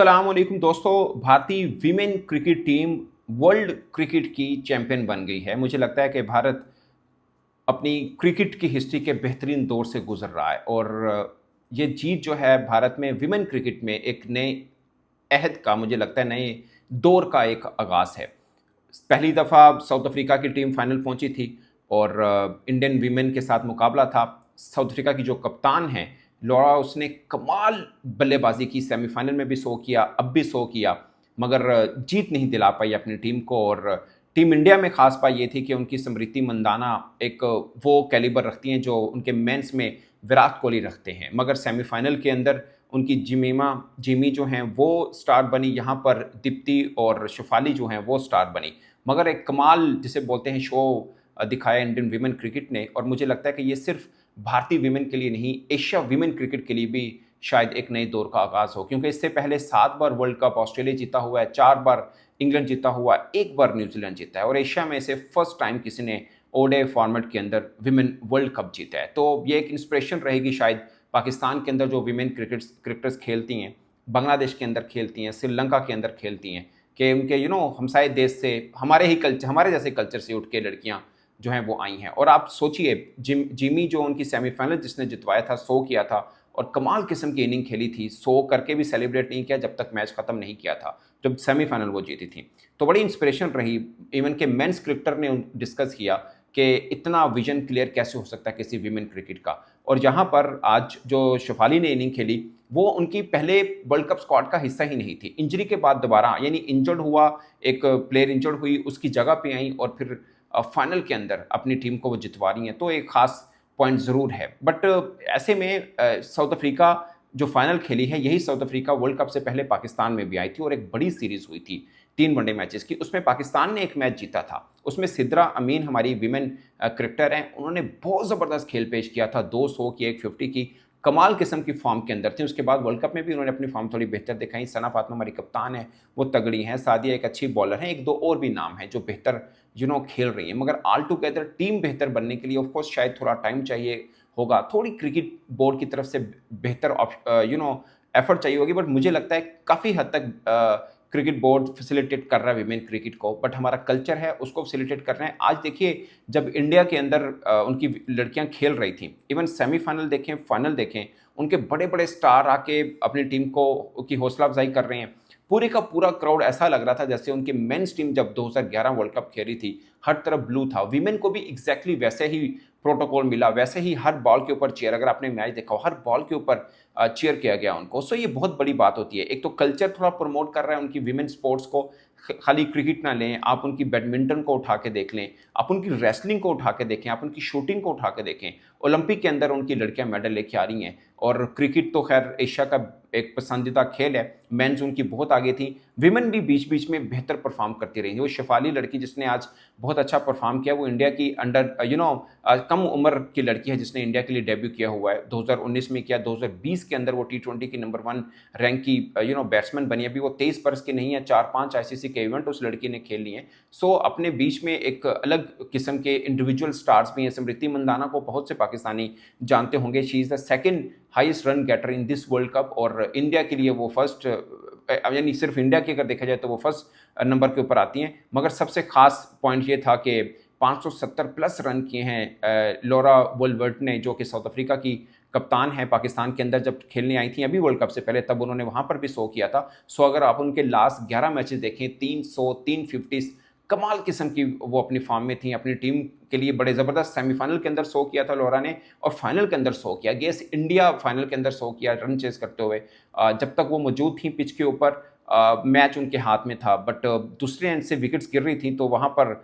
अस्सलामुअलैकुम दोस्तों। भारतीय women cricket team world cricket की चैंपियन बन गई है। मुझे लगता है कि भारत अपनी क्रिकेट की हिस्ट्री के बेहतरीन दौर से गुजर रहा है और ये जीत जो है भारत में वीमेन क्रिकेट में एक नए अहद का, मुझे लगता है नए दौर का एक आगाज़ है। पहली दफ़ा साउथ अफ्रीका की टीम फाइनल पहुंची थी और इंडियन वीमेन के साथ मुकाबला था। साउथ अफ्रीका की जो कप्तान हैं लॉरा, उसने कमाल बल्लेबाजी की, सेमीफाइनल में भी शो किया, अब भी शो किया, मगर जीत नहीं दिला पाई अपनी टीम को। और टीम इंडिया में खास बात ये थी कि उनकी स्मृति मंदाना एक वो कैलिबर रखती हैं जो उनके मेंस में विराट कोहली रखते हैं, मगर सेमीफाइनल के अंदर उनकी जिमी जो हैं वो स्टार बनी, यहाँ पर दीप्ति और शेफाली जो हैं वो स्टार बनी। मगर एक कमाल जिसे बोलते हैं शो दिखाया इंडियन वीमेन क्रिकेट ने। और मुझे लगता है कि ये सिर्फ भारतीय वीमेन के लिए नहीं, एशिया वीमेन क्रिकेट के लिए भी शायद एक नए दौर का आगाज़ हो, क्योंकि इससे पहले 7 बार वर्ल्ड कप ऑस्ट्रेलिया जीता हुआ है, 4 बार इंग्लैंड जीता हुआ है, 1 बार न्यूजीलैंड जीता है और एशिया में से फर्स्ट टाइम किसी ने ओडीआई फॉर्मेट के अंदर विमेन वर्ल्ड कप जीता है। तो ये एक इंस्पिरेशन रहेगी शायद पाकिस्तान के अंदर जो विमेन क्रिकेटर्स खेलती हैं, बांग्लादेश के अंदर खेलती हैं, श्रीलंका के अंदर खेलती हैं, कि उनके हमसाये देश से, हमारे जैसे कल्चर से उठ के लड़कियाँ जो हैं वो आई हैं। और आप सोचिए, जिमी जो उनकी सेमीफाइनल जिसने जितवाया था, शो किया था और कमाल किस्म की इनिंग खेली थी, शो करके भी सेलिब्रेट नहीं किया जब तक मैच खत्म नहीं किया था, जब सेमीफाइनल वो जीती थी। तो बड़ी इंस्पिरेशन रही। इवन के मेंस क्रिकेटर ने डिस्कस किया कि इतना विजन क्लियर कैसे हो सकता है किसी विमेन क्रिकेट का। और यहाँ पर आज जो शेफाली ने इनिंग खेली, वो उनकी पहले वर्ल्ड कप स्क्वाड का हिस्सा ही नहीं थी। इंजरी के बाद दोबारा, यानी इंजर्ड हुआ, एक प्लेयर इंजर्ड हुई, उसकी जगह पे आई और फिर फाइनल के अंदर अपनी टीम को वो जितवा रही हैं। तो एक खास पॉइंट ज़रूर है। बट ऐसे में साउथ अफ्रीका जो फाइनल खेली है, यही साउथ अफ्रीका वर्ल्ड कप से पहले पाकिस्तान में भी आई थी और एक बड़ी सीरीज़ हुई थी 3 वनडे मैचेस की। उसमें पाकिस्तान ने एक मैच जीता था। उसमें सिद्रा अमीन हमारी विमेन क्रिकेटर हैं, उन्होंने बहुत ज़बरदस्त खेल पेश किया था, 2 100 की, 1 50 की, कमाल किस्म की फॉर्म के अंदर थी। उसके बाद वर्ल्ड कप में भी उन्होंने अपनी फॉर्म थोड़ी बेहतर दिखाई। सना फातिमा हमारी कप्तान है, वो तगड़ी हैं, सादिया एक अच्छी बॉलर हैं, 1-2 और भी नाम हैं जो बेहतर खेल रही हैं। मगर ऑल टुगेदर टीम बेहतर बनने के लिए ऑफ कोर्स शायद थोड़ा टाइम चाहिए होगा, थोड़ी क्रिकेट बोर्ड की तरफ से बेहतर एफर्ट चाहिए होगी। बट मुझे लगता है काफ़ी हद तक क्रिकेट बोर्ड फैसिलिटेट कर रहा है विमेन क्रिकेट को, बट हमारा कल्चर है उसको फैसिलिटेट कर रहे हैं। आज देखिए, जब इंडिया के अंदर उनकी लड़कियां खेल रही थी, इवन सेमीफाइनल देखें, फाइनल देखें, उनके बड़े बड़े स्टार आके अपनी टीम को की हौसला अफजाई कर रहे हैं। पूरे का पूरा क्राउड ऐसा लग रहा था जैसे उनकी मेंस टीम जब 2011 वर्ल्ड कप खेली थी, हर तरफ ब्लू था। वीमेन को भी एग्जैक्टली वैसे ही प्रोटोकॉल मिला, वैसे ही हर बॉल के ऊपर चेयर, अगर आपने मैच देखा हो, हर बॉल के ऊपर चेयर किया गया उनको। सो ये बहुत बड़ी बात होती है। एक तो कल्चर थोड़ा प्रमोट कर रहा है उनकी विमेन स्पोर्ट्स को। खाली क्रिकेट ना लें, आप उनकी बैडमिंटन को उठा के देख लें, आप उनकी रेसलिंग को उठा के देखें, आप उनकी शूटिंग को उठा के देखें। ओलंपिक के अंदर उनकी लड़कियां मेडल लेके आ रही हैं। और क्रिकेट तो खैर एशिया का एक पसंदीदा खेल है, मेंस उनकी बहुत आगे थी। विमेन भी बीच बीच में बेहतर परफॉर्म करती रही। वो शेफाली लड़की जिसने आज बहुत अच्छा परफॉर्म किया, वो इंडिया की अंडर कम उम्र की लड़की है जिसने इंडिया के लिए डेब्यू किया हुआ है, 2019 में किया। 2020 के अंदर वो T20 की नंबर 1 रैंक की बैट्समैन बनी। अभी वो 23 बरस की नहीं है, 4-5 आईसीसी के इवेंट उस लड़की ने खेल लिए हैं। सो अपने बीच में एक अलग किस्म के इंडिविजुअल स्टार्स भी हैं। स्मृति मंदाना को बहुत से पाकिस्तानी जानते होंगे। She is the second highest run getter in this world cup और इंडिया के लिए वो फर्स्ट, यानी सिर्फ इंडिया की अगर देखा जाए तो वो फर्स्ट नंबर के ऊपर आती हैं। मगर सबसे खास पॉइंट ये था कि 570 प्लस रन किए हैं लॉरा वुलवर्ट ने, जो कि साउथ अफ्रीका की कप्तान है। पाकिस्तान के अंदर जब खेलने आई थी अभी वर्ल्ड कप से पहले, तब उन्होंने वहाँ पर भी शो किया था। सो अगर आप उनके लास्ट 11 मैचेस देखें, 300, 350, कमाल किस्म की वो अपनी फॉर्म में थी। अपनी टीम के लिए बड़े ज़बरदस्त सेमीफाइनल के अंदर शो किया था लॉरा ने, और फाइनल के अंदर शो किया। गेस इंडिया फाइनल के अंदर शो किया रन चेस करते हुए। जब तक वो मौजूद थी पिच के ऊपर, मैच उनके हाथ में था। बट दूसरे एंड से विकेट्स गिर रही थी, तो वहाँ पर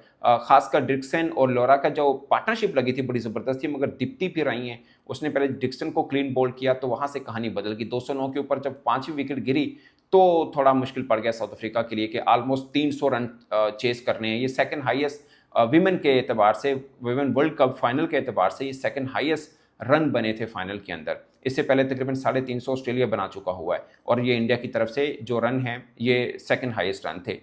खासकर डिक्सन और लॉरा का जो पार्टनरशिप लगी थी बड़ी ज़बरदस्त थी। मगर दीप्ति फिर आई हैं, उसने पहले डिक्सन को क्लीन बोल्ड किया, तो वहाँ से कहानी बदल गई। 209 के ऊपर जब 5वीं विकेट गिरी तो थोड़ा मुश्किल पड़ गया साउथ अफ्रीका के लिए कि ऑलमोस्ट 300 रन चेस करने हैं। ये सेकंड हाईएस्ट विमेन के एतबार से, विमेन वर्ल्ड कप फाइनल के एतबार से ये सेकंड हाईएस्ट रन बने थे फाइनल के अंदर। इससे पहले तकरीबन 350 ऑस्ट्रेलिया बना चुका हुआ है और ये इंडिया की तरफ से जो रन हैं ये सेकंड हाईएस्ट रन थे।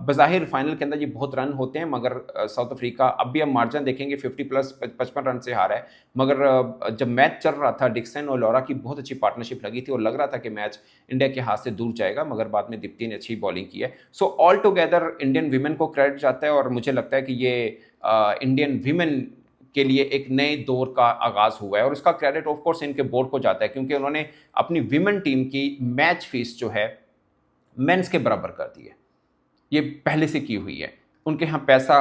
बज़ाहिर फाइनल के अंदर ये बहुत रन होते हैं, मगर साउथ अफ्रीका अब भी हम मार्जिन देखेंगे 50 प्लस 55 रन से हारा है। मगर जब मैच चल रहा था डिक्सन और लॉरा की बहुत अच्छी पार्टनरशिप लगी थी और लग रहा था कि मैच इंडिया के हाथ से दूर जाएगा, मगर बाद में दीप्ति ने अच्छी बॉलिंग की है। So all together Indian women को क्रेडिट जाता है और मुझे लगता है कि ये इंडियन वीमेन के लिए एक नए दौर का आगाज़ हुआ है और उसका क्रेडिट ऑफ कोर्स इनके बोर्ड को जाता है, क्योंकि उन्होंने अपनी विमेन टीम की मैच फीस जो है मेंस के बराबर कर दी है। ये पहले से की हुई है। उनके यहाँ पैसा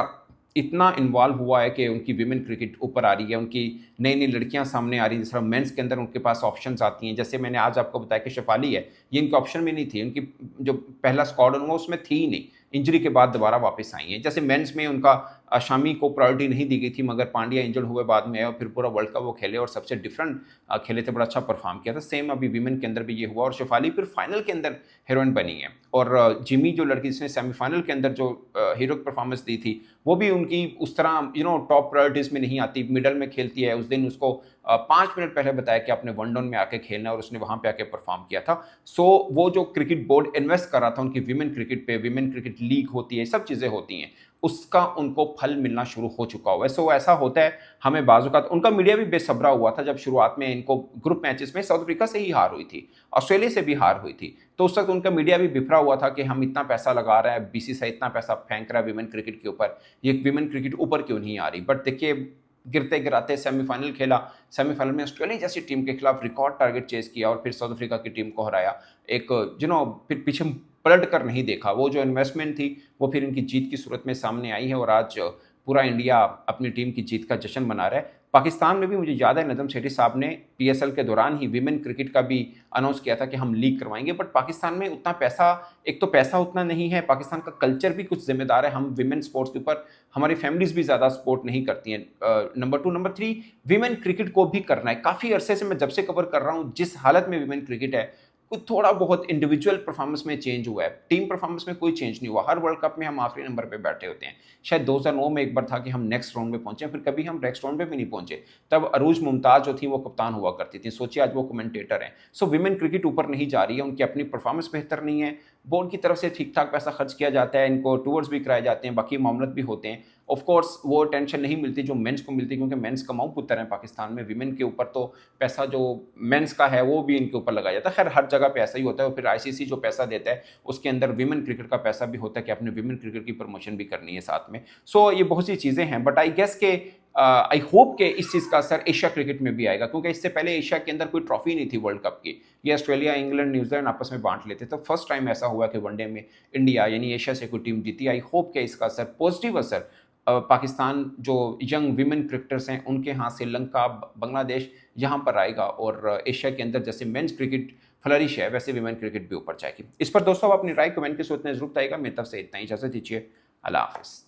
इतना इन्वॉल्व हुआ है कि उनकी विमेन क्रिकेट ऊपर आ रही है, उनकी नई नई लड़कियां सामने आ रही है। जिस तरह मेंस के अंदर उनके पास ऑप्शंस आती हैं, जैसे मैंने आज आपको बताया कि शेफाली है, ये इनके ऑप्शन में नहीं थी। उनकी जो पहला स्क्वाड उनका उसमें थी ही नहीं, इंजरी के बाद दोबारा वापस आई हैं। जैसे मेंस में उनका शामी को प्रायोरिटी नहीं दी गई थी, मगर पांड्या इंजर्ड हुए बाद में आए और फिर पूरा वर्ल्ड कप वो खेले और सबसे डिफरेंट खेले थे, बड़ा अच्छा परफॉर्म किया था। सेम अभी विमेन के अंदर भी ये हुआ और शेफाली फिर फाइनल के अंदर हीरोइन बनी है। और जिमी जो लड़की जिसने सेमीफाइनल के अंदर जो हीरोइक परफॉर्मेंस दी थी, वो भी उनकी उस तरह टॉप प्रायोरिटीज़ में नहीं आती, मिडल में खेलती है। उस दिन उसको 5 मिनट पहले बताया कि आपने वन डाउन में आके खेलना है और उसने वहाँ पे आके परफॉर्म किया था। सो वो जो क्रिकेट बोर्ड इन्वेस्ट कर रहा था उनकी विमेन क्रिकेट पे, विमेन क्रिकेट लीग होती है, सब चीज़ें होती हैं, उसका उनको फल मिलना शुरू हो चुका हुआ है। सो ऐसा होता है, हमें बाज़-औक़ात उनका मीडिया भी बेसब्रा हुआ था जब शुरुआत में इनको ग्रुप मैचेस में साउथ अफ्रीका से ही हार हुई थी, ऑस्ट्रेलिया से भी हार हुई थी। तो उस वक़्त उनका मीडिया भी बिफरा हुआ था कि हम इतना पैसा लगा रहे हैं, बीसीसीआई इतना पैसा फेंक रहा है विमेन क्रिकेट के ऊपर, ये विमेन क्रिकेट ऊपर क्यों नहीं आ रही। बट देखिए, गिरते गिराते सेमीफाइनल खेला, सेमीफाइनल में ऑस्ट्रेलिया जैसी टीम के खिलाफ रिकॉर्ड टारगेट चेज़ किया और फिर साउथ अफ्रीका की टीम को हराया। एक फिर पीछे पलट कर नहीं देखा। वो जो इन्वेस्टमेंट थी वो फिर इनकी जीत की सूरत में सामने आई है और आज पूरा इंडिया अपनी टीम की जीत का जश्न मना रहा है। पाकिस्तान में भी मुझे याद है नदम सेठी साहब ने पीएसएल के दौरान ही विमेन क्रिकेट का भी अनाउंस किया था कि हम लीग करवाएंगे, बट पाकिस्तान में उतना पैसा, एक तो पैसा उतना नहीं है, पाकिस्तान का कल्चर भी कुछ जिम्मेदार है। हम विमेन स्पोर्ट्स के ऊपर हमारी फैमिलीज भी ज़्यादा सपोर्ट नहीं करती हैं। नंबर 2, नंबर 3, विमेन क्रिकेट को भी करना है। काफ़ी अरसे से मैं जब से कवर कर रहा हूँ, जिस हालत में विमेन क्रिकेट है, कुछ थोड़ा बहुत इंडिविजुअल परफॉर्मेंस में चेंज हुआ है, टीम परफॉर्मेंस में कोई चेंज नहीं हुआ। हर वर्ल्ड कप में हम आखिरी नंबर पे बैठे होते हैं। शायद 2009 में एक बार था कि हम नेक्स्ट राउंड में पहुंचे, फिर कभी हम नेक्स्ट राउंड में भी नहीं पहुंचे। तब अरूज मुमताज जो थी वो कप्तान हुआ करती थी, सोचिए आज वो कमेंटेटर हैं। सो विमेन क्रिकेट ऊपर नहीं जा रही है, उनकी अपनी परफॉर्मेंस बेहतर नहीं है, बोर्ड की तरफ से ठीक ठाक पैसा खर्च किया जाता है, इनको टूर्स भी कराए जाते हैं, बाकी मामलत भी होते हैं। ऑफ कोर्स वो टेंशन नहीं मिलती जो मेंस को मिलती, क्योंकि मेंस कमाऊ पुत्र हैं पाकिस्तान में। विमेन के ऊपर तो पैसा जो मेंस का है वो भी इनके ऊपर लगाया जाता है। खैर हर जगह पे ऐसा ही होता है। और फिर आईसीसी जो पैसा देता है उसके अंदर विमेन क्रिकेट का पैसा भी होता है कि आपने विमेन क्रिकेट की प्रमोशन भी करनी है साथ में। सो ये बहुत सी चीज़ें हैं, बट आई गेस के आई होप के इस चीज़ का असर एशिया क्रिकेट में भी आएगा, क्योंकि इससे पहले एशिया के अंदर कोई ट्रॉफी नहीं थी वर्ल्ड कप की। ये ऑस्ट्रेलिया, इंग्लैंड, न्यूजीलैंड आपस में बांट लेते, तो फर्स्ट टाइम ऐसा हुआ कि वनडे में इंडिया यानी एशिया से कोई टीम जीती। आई होप के इसका असर, पॉजिटिव असर पाकिस्तान जो यंग विमेन क्रिकेटर्स हैं उनके यहाँ, श्रीलंका, बांग्लादेश यहाँ पर आएगा और एशिया के अंदर जैसे मेंस क्रिकेट फ्लरिश है वैसे विमेन क्रिकेट भी ऊपर जाएगी। इस पर दोस्तों आप अपनी राय कमेंट के सूरत में जरूर बताइएगा। मेरी तरफ से इतना ही, इजाज़त दीजिए। अल्लाह हाफ़िज़।